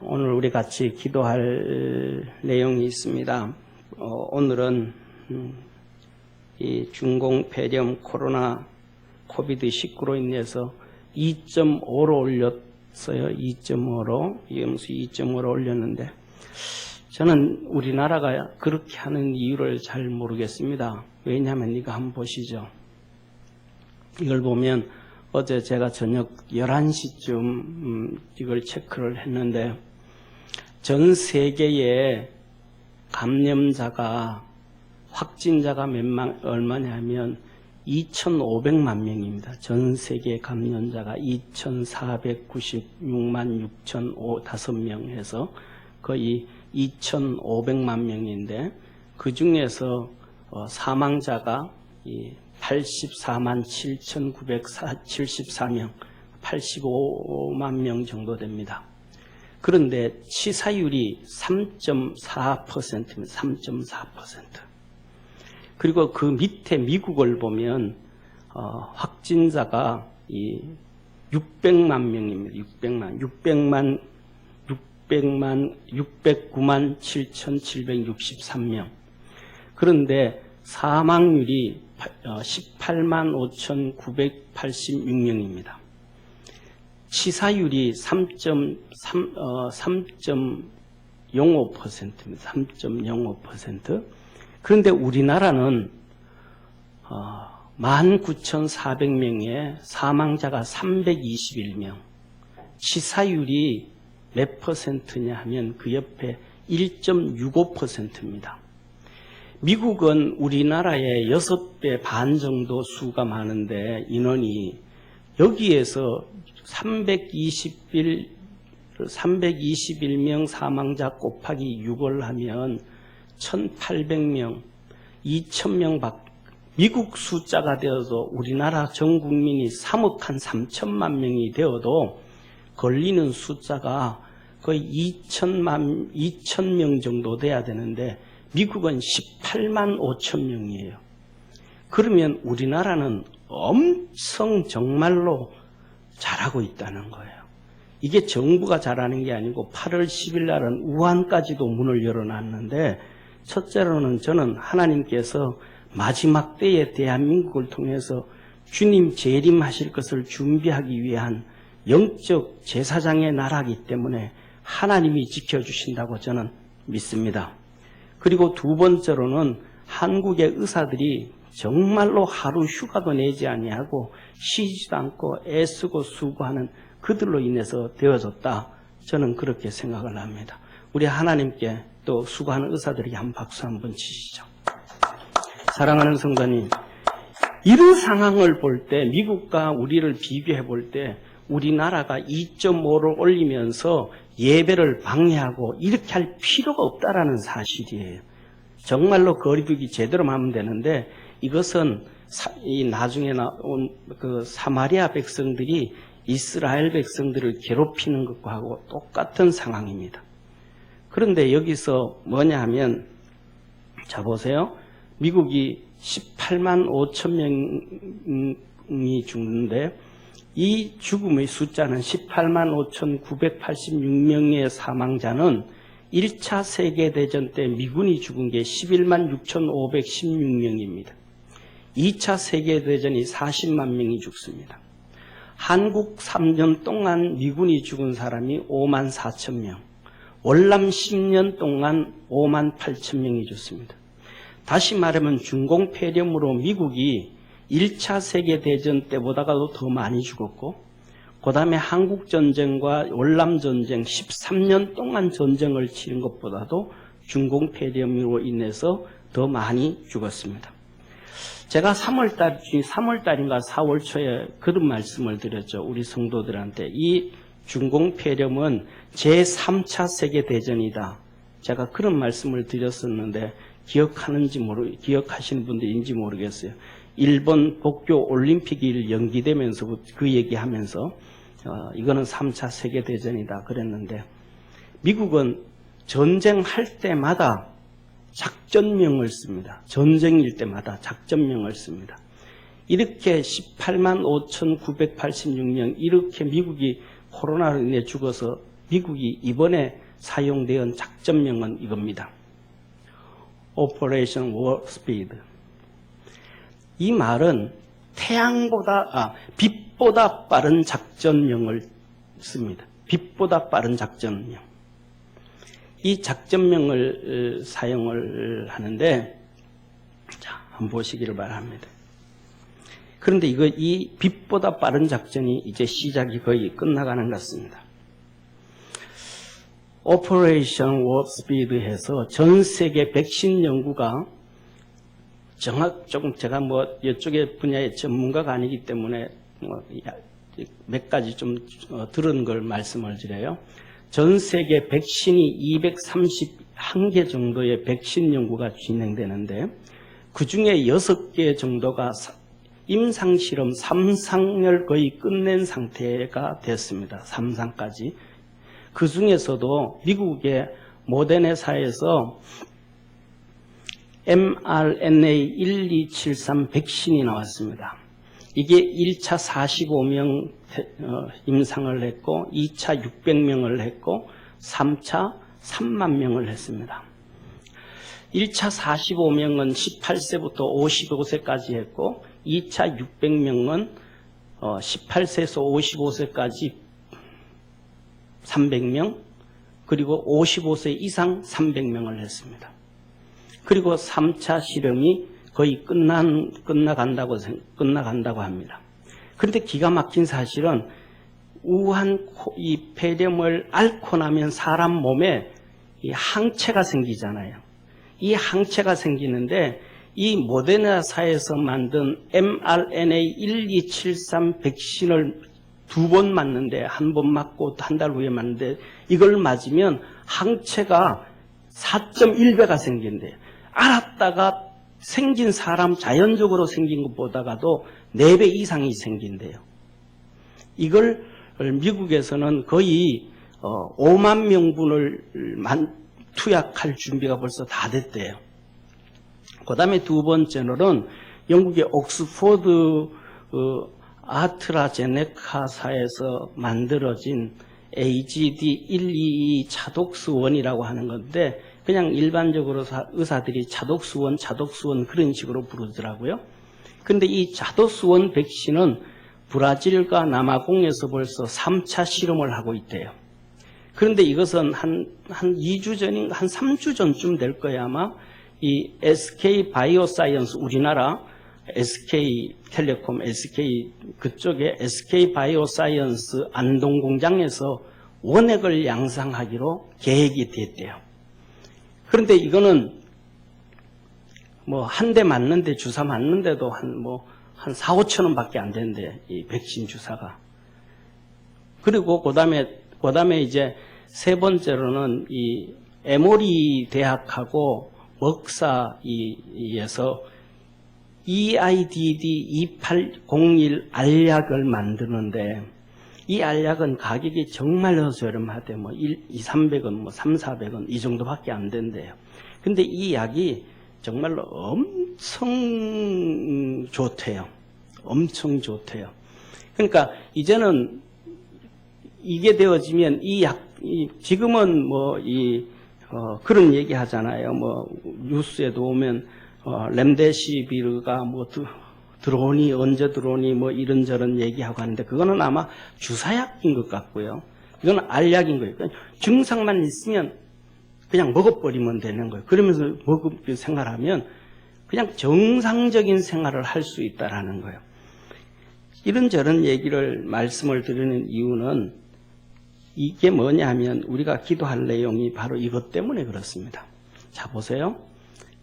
오늘 우리 같이 기도할 내용이 있습니다. 오늘은 이 중공폐렴 코로나 코비드19로 인해서 2.5로 올렸어요. 2.5로 위험수 2.5로 올렸는데 저는 우리나라가 그렇게 하는 이유를 잘 모르겠습니다. 왜냐하면 이거 한번 보시죠. 이걸 보면 어제 제가 저녁 11시쯤 이걸 체크를 했는데 전 세계의 감염자가 확진자가 얼마냐면 2,500만 명입니다. 전 세계 감염자가 2,496만 6,005명 해서 거의 2,500만 명인데 그 중에서 사망자가 84만 7,974명, 85만 명 정도 됩니다. 그런데 치사율이 3.4%입니다. 3.4%. 그리고 그 밑에 미국을 보면 확진자가 600만 명입니다. 609만 7,763명. 그런데 사망률이 18만 5,986명입니다. 치사율이 3.05%입니다. 3.05%. 그런데 우리나라는 19,400명에 사망자가 321명. 치사율이 몇 퍼센트냐 하면 그 옆에 1.65%입니다. 미국은 우리나라의 6배 반 정도 수가 많은데 인원이 여기에서 321명 사망자 곱하기 6을 하면 1,800명, 2,000명 미국 숫자가 되어서 우리나라 전 국민이 3억 한 3천만 명이 되어도 걸리는 숫자가 거의 2,000명 정도 돼야 되는데 미국은 18만 5천 명이에요. 그러면 우리나라는 엄청 정말로 잘하고 있다는 거예요. 이게 정부가 잘하는 게 아니고 8월 10일 날은 우한까지도 문을 열어놨는데 첫째로는 저는 하나님께서 마지막 때에 대한민국을 통해서 주님 재림하실 것을 준비하기 위한 영적 제사장의 나라이기 때문에 하나님이 지켜주신다고 저는 믿습니다. 그리고 두 번째로는 한국의 의사들이 정말로 하루 휴가도 내지 아니하고 쉬지도 않고 애쓰고 수고하는 그들로 인해서 되어졌다. 저는 그렇게 생각을 합니다. 우리 하나님께 또 수고하는 의사들에게 한 박수 한번 치시죠. 사랑하는 성도님, 이런 상황을 볼 때 미국과 우리를 비교해 볼 때 우리나라가 2.5를 올리면서 예배를 방해하고 이렇게 할 필요가 없다라는 사실이에요. 정말로 거리두기 제대로 하면 되는데 이것은 나중에 나온 그 사마리아 백성들이 이스라엘 백성들을 괴롭히는 것하고 똑같은 상황입니다. 그런데 여기서 뭐냐 하면 자 보세요. 미국이 18만 5천 명이 죽는데 이 죽음의 숫자는 18만 5,986명의 사망자는 1차 세계대전 때 미군이 죽은 게 11만 6,516명입니다. 2차 세계대전이 40만 명이 죽습니다. 한국 3년 동안 미군이 죽은 사람이 5만 4천 명, 월남 10년 동안 5만 8천 명이 죽습니다. 다시 말하면 중공폐렴으로 미국이 1차 세계대전 때보다도 더 많이 죽었고 그 다음에 한국전쟁과 월남전쟁 13년 동안 전쟁을 치른 것보다도 중공폐렴으로 인해서 더 많이 죽었습니다. 제가 3월달인가 4월 초에 그런 말씀을 드렸죠. 우리 성도들한테 이 중공폐렴은 제3차 세계대전이다. 제가 그런 말씀을 드렸었는데 기억하시는 분들인지 모르겠어요. 일본 도쿄 올림픽이 연기되면서 그 얘기하면서 이거는 3차 세계대전이다 그랬는데 미국은 전쟁할 때마다 작전명을 씁니다. 전쟁일 때마다 작전명을 씁니다. 이렇게 18만 5,986명 이렇게 미국이 코로나로 인해 죽어서 미국이 이번에 사용된 작전명은 이겁니다. Operation Warp Speed. 이 말은 빛보다 빠른 작전명을 씁니다. 빛보다 빠른 작전명. 이 작전명을 사용을 하는데, 자, 한번 보시기를 바랍니다. 그런데 이 빛보다 빠른 작전이 이제 시작이 거의 끝나가는 것 같습니다. 오퍼레이션 워프 스피드 해서 전 세계 백신 연구가 조금 제가 이쪽의 분야의 전문가가 아니기 때문에 몇 가지 좀 들은 걸 말씀을 드려요. 전 세계 백신이 231개 정도의 백신 연구가 진행되는데 그 중에 6개 정도가 임상실험 3상을 거의 끝낸 상태가 됐습니다. 3상까지. 그 중에서도 미국의 모데나사에서 mRNA 1273 백신이 나왔습니다. 이게 1차 45명 임상을 했고 2차 600명을 했고 3차 3만 명을 했습니다. 1차 45명은 18세부터 55세까지 했고 2차 600명은 18세에서 55세까지 300명 그리고 55세 이상 300명을 했습니다. 그리고 3차 실험이 거의 끝나간다고 합니다. 그런데 기가 막힌 사실은 우한 이 폐렴을 앓고 나면 사람 몸에 이 항체가 생기잖아요. 이 항체가 생기는데 이 모데나사에서 만든 mRNA 1273 백신을 2번 맞는데 한 번 맞고 한 달 후에 맞는데 이걸 맞으면 항체가 4.1배가 생긴대요. 알았다가 생긴 사람 자연적으로 생긴 것보다가도 4배 이상이 생긴대요. 이걸 미국에서는 거의 5만 명분을 투약할 준비가 벌써 다 됐대요. 그 다음에 두 번째로는 영국의 옥스포드 아트라제네카사에서 만들어진 AGD122 차독수원이라고 하는 건데 그냥 일반적으로 의사들이 차독수원 그런 식으로 부르더라고요. 그런데 이 차독수원 백신은 브라질과 남아공에서 벌써 3차 실험을 하고 있대요. 그런데 이것은 한 2주 전인가 한 3주 전쯤 될 거야 아마 이 SK 바이오사이언스 우리나라 SK텔레콤, SK 그쪽에 SK 바이오사이언스 안동 공장에서 원액을 양산하기로 계획이 됐대요. 그런데 이거는 한 대 맞는데 주사 맞는데도 한 4, 5천 원밖에 안 된대, 이 백신 주사가. 그리고 그다음에 이제 세 번째로는 이 에모리 대학하고 먹사에서 EIDD2801 알약을 만드는데 이 알약은 가격이 정말로 저렴하대. 200~300원, 300~400원 이 정도밖에 안 된대요. 근데 이 약이 정말로 엄청 좋대요. 엄청 좋대요. 그러니까 이제는 이게 되어지면 이 약, 지금은 그런 얘기 하잖아요. 뉴스에도 오면 렘데시비르가 들어오니 언제 들어오니 이런저런 얘기하고 하는데 그거는 아마 주사약인 것 같고요. 이거는 알약인 거예요. 증상만 있으면 그냥 먹어버리면 되는 거예요. 그러면서 생활하면 그냥 정상적인 생활을 할 수 있다라는 거예요. 이런저런 얘기를 말씀을 드리는 이유는 이게 뭐냐면 우리가 기도할 내용이 바로 이것 때문에 그렇습니다. 자, 보세요.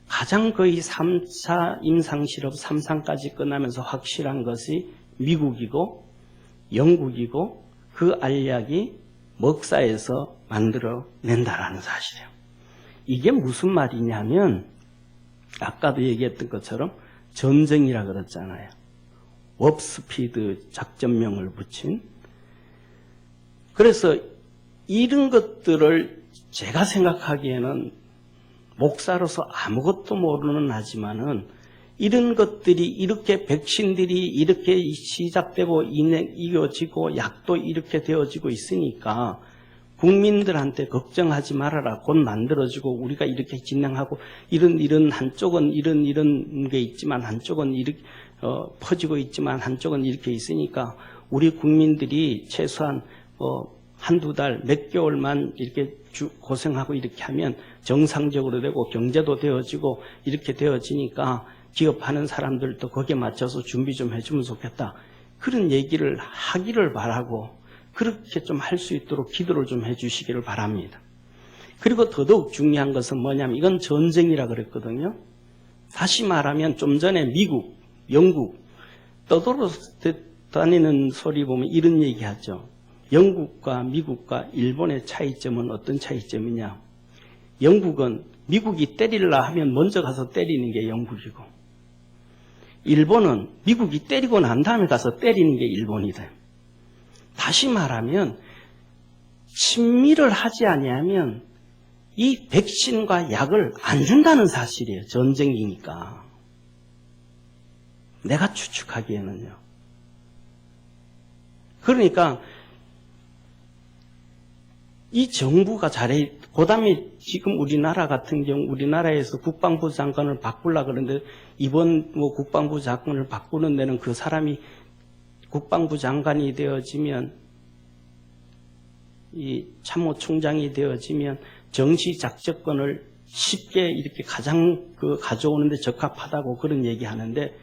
가장 거의 3차 임상실험 3상까지 끝나면서 확실한 것이 미국이고 영국이고 그 알약이 먹사에서 만들어낸다라는 사실이에요. 이게 무슨 말이냐면 아까도 얘기했던 것처럼 전쟁이라 그랬잖아요. 워프스피드 작전명을 붙인. 그래서 이런 것들을 제가 생각하기에는 목사로서 아무것도 모르는 하지만은 이런 것들이 이렇게 백신들이 이렇게 시작되고 이어지고 약도 이렇게 되어지고 있으니까 국민들한테 걱정하지 말아라. 곧 만들어지고 우리가 이렇게 진행하고 이런 한쪽은 이런 게 있지만 한쪽은 이렇게 퍼지고 있지만 한쪽은 이렇게 있으니까 우리 국민들이 최소한 한두 달, 몇 개월만 이렇게 고생하고 이렇게 하면 정상적으로 되고 경제도 되어지고 이렇게 되어지니까 기업하는 사람들도 거기에 맞춰서 준비 좀 해주면 좋겠다. 그런 얘기를 하기를 바라고 그렇게 좀 할 수 있도록 기도를 좀 해주시기를 바랍니다. 그리고 더더욱 중요한 것은 뭐냐면 이건 전쟁이라 그랬거든요. 다시 말하면 좀 전에 미국, 영국 떠돌아다니는 소리 보면 이런 얘기하죠. 영국과 미국과 일본의 차이점은 어떤 차이점이냐. 영국은 미국이 때리려 하면 먼저 가서 때리는 게 영국이고 일본은 미국이 때리고 난 다음에 가서 때리는 게 일본이다. 다시 말하면 친밀을 하지 아니하면 이 백신과 약을 안 준다는 사실이에요. 전쟁이니까. 내가 추측하기에는요. 그러니까 이 정부가 그 다음에 지금 우리나라 같은 경우 우리나라에서 국방부 장관을 바꾸려고 그러는데 이번 국방부 장관을 바꾸는 데는 그 사람이 국방부 장관이 되어지면 이 참모총장이 되어지면 정시작전권을 쉽게 이렇게 가장 가져오는데 적합하다고 그런 얘기하는데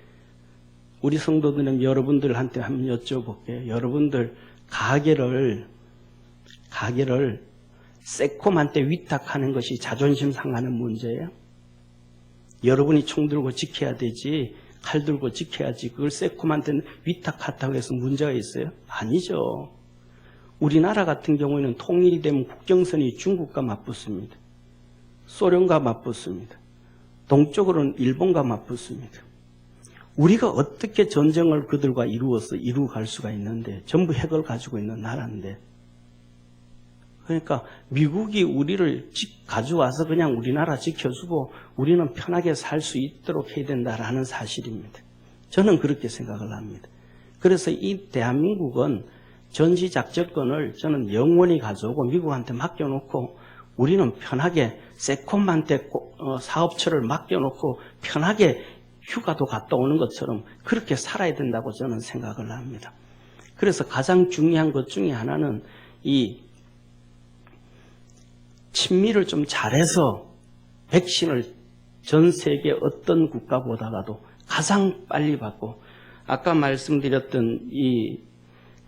우리 성도들은 여러분들한테 한번 여쭤볼게요. 여러분들 가게를 새콤한테 위탁하는 것이 자존심 상하는 문제예요? 여러분이 총 들고 지켜야 되지 칼 들고 지켜야지 그걸 새콤한테는 위탁하다고 해서 문제가 있어요? 아니죠. 우리나라 같은 경우에는 통일이 되면 국경선이 중국과 맞붙습니다. 소련과 맞붙습니다. 동쪽으로는 일본과 맞붙습니다. 우리가 어떻게 전쟁을 그들과 이루어 갈 수가 있는데 전부 핵을 가지고 있는 나라인데 그러니까 미국이 우리를 가져와서 그냥 우리나라 지켜주고 우리는 편하게 살 수 있도록 해야 된다라는 사실입니다. 저는 그렇게 생각을 합니다. 그래서 이 대한민국은 전시작전권을 저는 영원히 가져오고 미국한테 맡겨놓고 우리는 편하게 새콤한테 사업처를 맡겨놓고 편하게 휴가도 갔다 오는 것처럼 그렇게 살아야 된다고 저는 생각을 합니다. 그래서 가장 중요한 것 중에 하나는 이 친밀을 좀 잘해서 백신을 전 세계 어떤 국가보다가도 가장 빨리 받고 아까 말씀드렸던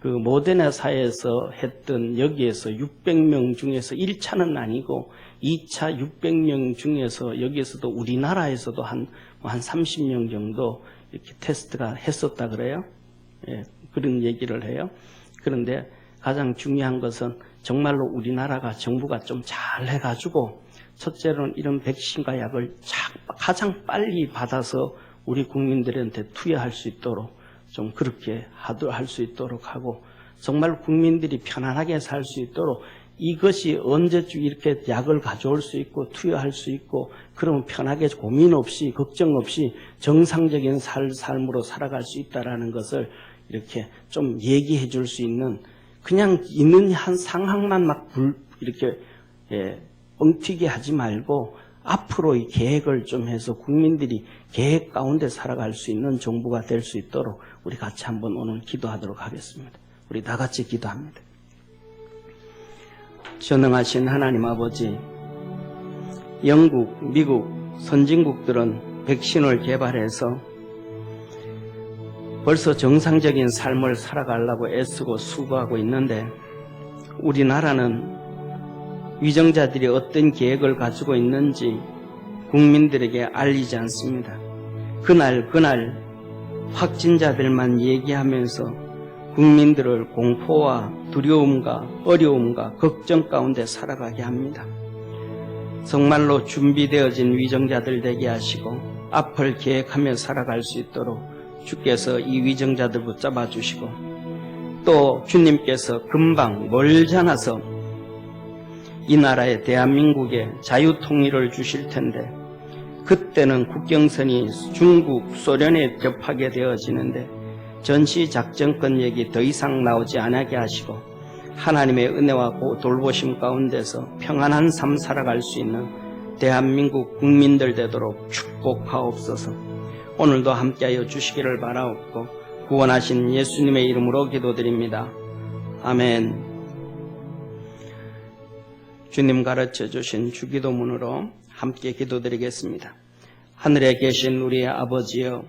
그 모데나사에서 했던 여기에서 600명 중에서 1차는 아니고 2차 600명 중에서 여기에서도 우리나라에서도 한 30명 정도 이렇게 테스트가 했었다 그래요. 예, 그런 얘기를 해요. 그런데 가장 중요한 것은 정말로 우리나라가 정부가 좀 잘 해가지고 첫째로는 이런 백신과 약을 가장 빨리 받아서 우리 국민들한테 투여할 수 있도록 좀 그렇게 할 수 있도록 하고 정말 국민들이 편안하게 살 수 있도록 이것이 언제쯤 이렇게 약을 가져올 수 있고 투여할 수 있고 그러면 편하게 고민 없이 걱정 없이 정상적인 삶으로 살아갈 수 있다라는 것을 이렇게 좀 얘기해 줄 수 있는 그냥 있는 한 상황만 막 이렇게 뻥튀기 하지 말고 앞으로의 계획을 좀 해서 국민들이 계획 가운데 살아갈 수 있는 정부가 될 수 있도록 우리 같이 한번 오늘 기도하도록 하겠습니다. 우리 다 같이 기도합니다. 전능하신 하나님 아버지, 영국, 미국, 선진국들은 백신을 개발해서 벌써 정상적인 삶을 살아가려고 애쓰고 수고하고 있는데 우리나라는 위정자들이 어떤 계획을 가지고 있는지 국민들에게 알리지 않습니다. 그날 확진자들만 얘기하면서 국민들을 공포와 두려움과 어려움과 걱정 가운데 살아가게 합니다. 정말로 준비되어진 위정자들 되게 하시고 앞을 계획하며 살아갈 수 있도록 주께서 이 위정자들 붙잡아 주시고 또 주님께서 금방 멀지 않아서 이 나라의 대한민국에 자유통일을 주실 텐데 그때는 국경선이 중국, 소련에 접하게 되어지는데 전시작전권 얘기 더 이상 나오지 않게 하시고 하나님의 은혜와 돌보심 가운데서 평안한 삶 살아갈 수 있는 대한민국 국민들 되도록 축복하옵소서. 오늘도 함께하여 주시기를 바라옵고 구원하신 예수님의 이름으로 기도드립니다. 아멘. 주님 가르쳐 주신 주기도문으로 함께 기도드리겠습니다. 하늘에 계신 우리 아버지여,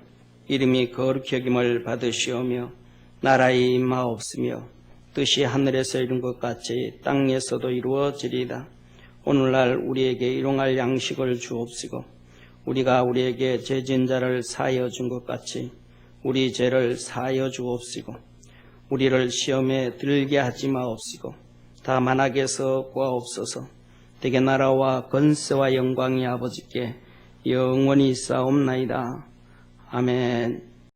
이름이 거룩히 여김을 받으시오며 나라의 임하옵으며 뜻이 하늘에서 이룬 것 같이 땅에서도 이루어지리이다. 오늘날 우리에게 일용할 양식을 주옵시고 우리가 우리에게 죄진 자를 사하여 준 것 같이 우리 죄를 사하여 주옵시고 우리를 시험에 들게 하지 마옵시고 다만 악에서 구하옵소서. 대개 나라와 권세와 영광이 아버지께 영원히 있사옵나이다. 아멘.